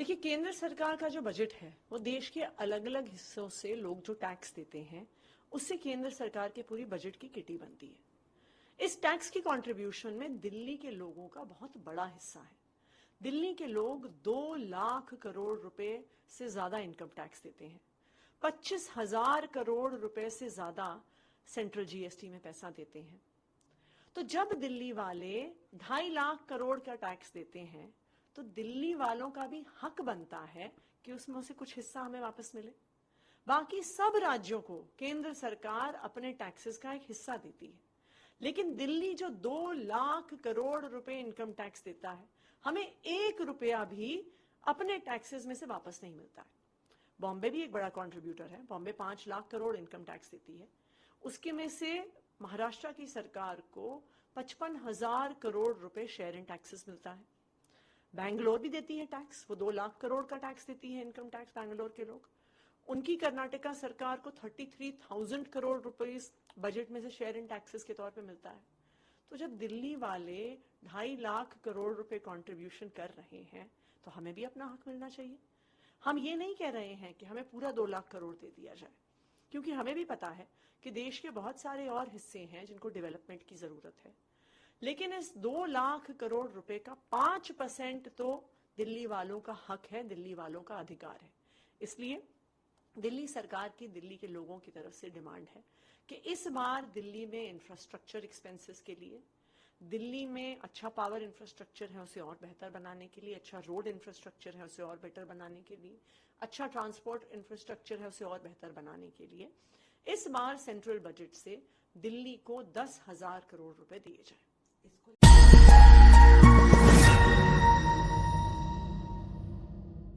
देखिए, केंद्र सरकार का जो बजट है वो देश के अलग अलग हिस्सों से लोग जो टैक्स देते हैं उससे केंद्र सरकार के पूरी बजट की किटी बनती है। इस टैक्स की कंट्रीब्यूशन में दिल्ली के लोगों का बहुत बड़ा हिस्सा है। दिल्ली के लोग 2 लाख करोड़ रुपए से ज्यादा इनकम टैक्स देते हैं। 25,000 करोड़ रुपए से ज्यादा सेंट्रल जीएसटी में पैसा देते हैं। तो जब दिल्ली वाले 2.5 लाख करोड़ का टैक्स देते हैं तो दिल्ली वालों का भी हक बनता है कि उसमें से कुछ हिस्सा हमें वापस मिले। बाकी सब राज्यों को केंद्र सरकार अपने टैक्सेस का एक हिस्सा देती है, लेकिन दिल्ली जो 2 लाख करोड़ रुपए इनकम टैक्स देता है, हमें 1 रुपया भी अपने टैक्सेस में से वापस नहीं मिलता है। बॉम्बे भी एक बड़ा कंट्रीब्यूटर है। बॉम्बे 5 लाख करोड़ इनकम टैक्स देती है। उसके में से महाराष्ट्र की सरकार को 55,000 करोड़ रुपए शेयर इन टैक्सेस मिलता है। बैंगलोर भी देती है टैक्स, वो 2 लाख करोड़ का टैक्स देती है, इनकम टैक्स बैंगलोर के लोग। उनकी कर्नाटका सरकार को 33,000 करोड़ रुपए बजट में से शेयर इन टैक्सेस के तौर पे मिलता है। तो जब दिल्ली वाले 2.5 लाख करोड़ रुपए कंट्रीब्यूशन कर रहे हैं तो हमें भी अपना हक मिलना चाहिए। हम ये नहीं कह रहे हैं कि हमें पूरा 2 लाख करोड़ दे दिया जाए, क्योंकि हमें भी पता है कि देश के बहुत सारे और हिस्से हैं जिनको डेवलपमेंट की जरूरत है। लेकिन इस 2 लाख करोड़ रुपए का 5% तो दिल्ली वालों का हक है, दिल्ली वालों का अधिकार है। इसलिए दिल्ली सरकार की दिल्ली के लोगों की तरफ से डिमांड है कि इस बार दिल्ली में इंफ्रास्ट्रक्चर एक्सपेंसेस के लिए, दिल्ली में अच्छा पावर इंफ्रास्ट्रक्चर है उसे और बेहतर बनाने के लिए, अच्छा रोड इंफ्रास्ट्रक्चर है उसे और बेटर बनाने के लिए, अच्छा ट्रांसपोर्ट इंफ्रास्ट्रक्चर है उसे और बेहतर बनाने के लिए इस बार सेंट्रल बजट से दिल्ली को 10,000 करोड़ रुपए दिए जाए। इसको